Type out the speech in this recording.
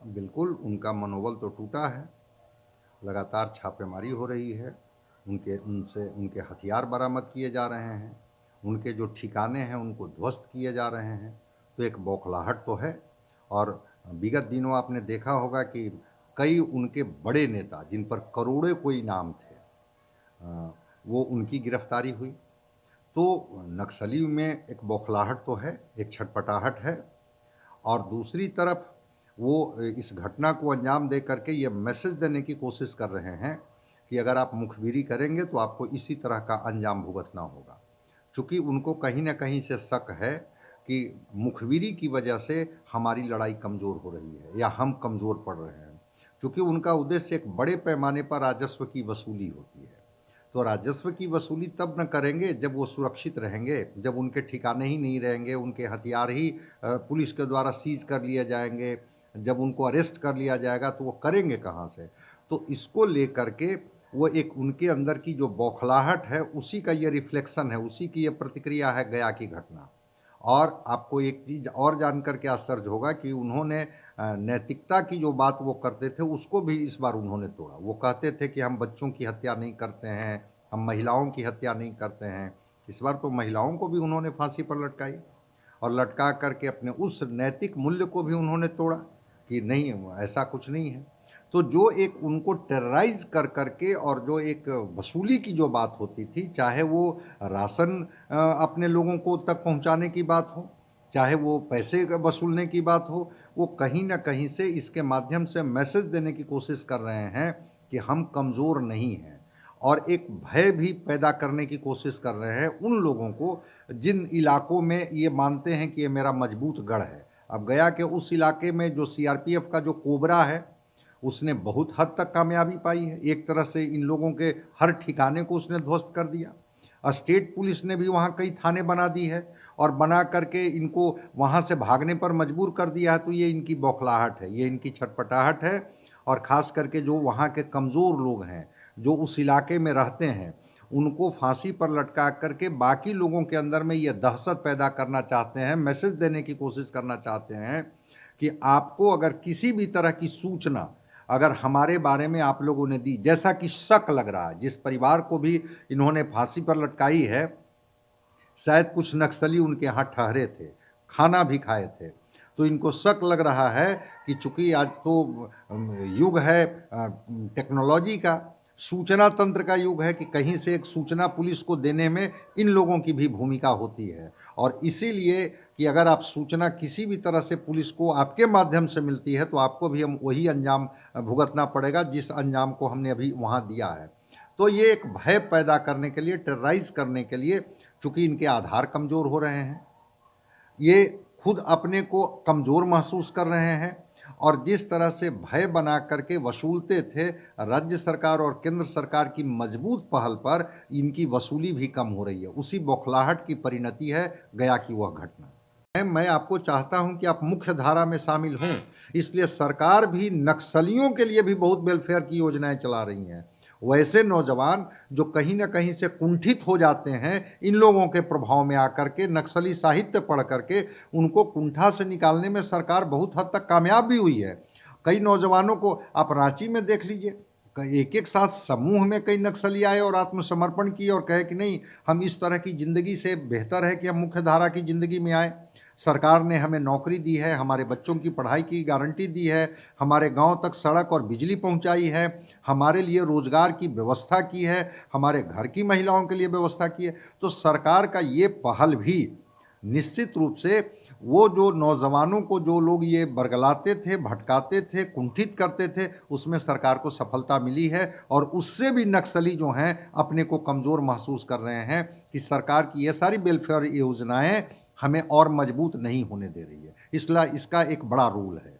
बिल्कुल, उनका मनोबल तो टूटा है। लगातार छापेमारी हो रही है। उनके हथियार बरामद किए जा रहे हैं। उनके जो ठिकाने हैं, उनको ध्वस्त किए जा रहे हैं। तो एक बौखलाहट तो है। और विगत दिनों आपने देखा होगा कि कई उनके बड़े नेता, जिन पर करोड़ों को इनाम थे, वो उनकी गिरफ्तारी हुई। तो नक्सली में एक बौखलाहट तो है, एक छटपटाहट है। और दूसरी तरफ वो इस घटना को अंजाम दे करके ये मैसेज देने की कोशिश कर रहे हैं कि अगर आप मुखबिरी करेंगे तो आपको इसी तरह का अंजाम भुगतना होगा। चूँकि उनको कहीं न कहीं से शक है कि मुखबिरी की वजह से हमारी लड़ाई कमज़ोर हो रही है या हम कमज़ोर पड़ रहे हैं। चूँकि उनका उद्देश्य एक बड़े पैमाने पर राजस्व की वसूली होती है। तो राजस्व की वसूली तब न करेंगे जब वो सुरक्षित रहेंगे, जब उनके ठिकाने ही नहीं रहेंगे, उनके हथियार ही पुलिस के द्वारा सीज़ कर लिए जाएँगे, जब उनको अरेस्ट कर लिया जाएगा तो वो करेंगे कहाँ से? तो इसको लेकर के वो एक उनके अंदर की जो बौखलाहट है, उसी का ये रिफ्लेक्शन है, उसी की ये प्रतिक्रिया है गया की घटना। और आपको एक चीज़ और जानकर के आश्चर्य होगा कि उन्होंने नैतिकता की जो बात वो करते थे, उसको भी इस बार उन्होंने तोड़ा। वो कहते थे कि हम बच्चों की हत्या नहीं करते हैं, हम महिलाओं की हत्या नहीं करते हैं। इस बार तो महिलाओं को भी उन्होंने फांसी पर लटकाई और लटका कर के अपने उस नैतिक मूल्य को भी उन्होंने तोड़ा कि नहीं, ऐसा कुछ नहीं है। तो जो एक उनको टेरराइज़ कर कर के और जो एक वसूली की जो बात होती थी, चाहे वो राशन अपने लोगों को तक पहुँचाने की बात हो, चाहे वो पैसे क वसूलने की बात हो, वो कहीं न कहीं से इसके माध्यम से मैसेज देने की कोशिश कर रहे हैं कि हम कमज़ोर नहीं हैं। और एक भय भी पैदा करने की कोशिश कर रहे हैं उन लोगों को, जिन इलाकों में ये मानते हैं कि ये मेरा मजबूत गढ़ है। अब गया के उस इलाके में जो सीआरपीएफ का जो कोबरा है, उसने बहुत हद तक कामयाबी पाई है। एक तरह से इन लोगों के हर ठिकाने को उसने ध्वस्त कर दिया। स्टेट पुलिस ने भी वहाँ कई थाने बना दी है और बना करके इनको वहाँ से भागने पर मजबूर कर दिया है। तो ये इनकी बौखलाहट है, ये इनकी छटपटाहट है। और ख़ास करके जो वहाँ के कमज़ोर लोग हैं, जो उस इलाके में रहते हैं, उनको फांसी पर लटका करके बाकी लोगों के अंदर में ये दहशत पैदा करना चाहते हैं, मैसेज देने की कोशिश करना चाहते हैं कि आपको अगर किसी भी तरह की सूचना अगर हमारे बारे में आप लोगों ने दी, जैसा कि शक लग रहा है, जिस परिवार को भी इन्होंने फांसी पर लटकाई है, शायद कुछ नक्सली उनके यहाँ ठहरे थे, खाना भी खाए थे। तो इनको शक लग रहा है कि चूँकि आज तो युग है टेक्नोलॉजी का, सूचना तंत्र का युग है कि कहीं से एक सूचना पुलिस को देने में इन लोगों की भी भूमिका होती है। और इसीलिए कि अगर आप सूचना किसी भी तरह से पुलिस को आपके माध्यम से मिलती है, तो आपको भी हम वही अंजाम भुगतना पड़ेगा, जिस अंजाम को हमने अभी वहाँ दिया है। तो ये एक भय पैदा करने के लिए, टेरराइज़ करने के लिए, चूँकि इनके आधार कमज़ोर हो रहे हैं, ये खुद अपने को कमज़ोर महसूस कर रहे हैं। और जिस तरह से भय बना करके वसूलते थे, राज्य सरकार और केंद्र सरकार की मजबूत पहल पर इनकी वसूली भी कम हो रही है। उसी बौखलाहट की परिणति है गया की वह घटना। मैं आपको चाहता हूं कि आप मुख्य धारा में शामिल हों, इसलिए सरकार भी नक्सलियों के लिए भी बहुत वेलफेयर की योजनाएं चला रही हैं। वैसे नौजवान जो कहीं न कहीं से कुंठित हो जाते हैं, इन लोगों के प्रभाव में आकर के, नक्सली साहित्य पढ़ करके, उनको कुंठा से निकालने में सरकार बहुत हद तक कामयाब भी हुई है। कई नौजवानों को आप रांची में देख लीजिए, एक-एक साथ समूह में कई नक्सली आए और आत्मसमर्पण किए और कहे कि नहीं, हम इस तरह की ज़िंदगी से बेहतर है कि हम मुख्य धारा की ज़िंदगी में आएँ। सरकार ने हमें नौकरी दी है, हमारे बच्चों की पढ़ाई की गारंटी दी है, हमारे गाँव तक सड़क और बिजली पहुँचाई है, हमारे लिए रोज़गार की व्यवस्था की है, हमारे घर की महिलाओं के लिए व्यवस्था की है। तो सरकार का ये पहल भी निश्चित रूप से वो जो नौजवानों को जो लोग ये बरगलाते थे, भटकाते थे, कुंठित करते थे, उसमें सरकार को सफलता मिली है। और उससे भी नक्सली जो हैं अपने को कमज़ोर महसूस कर रहे हैं कि सरकार की ये सारी वेलफेयर योजनाएँ हमें और मजबूत नहीं होने दे रही है। इसलिए इसका एक बड़ा रोल है।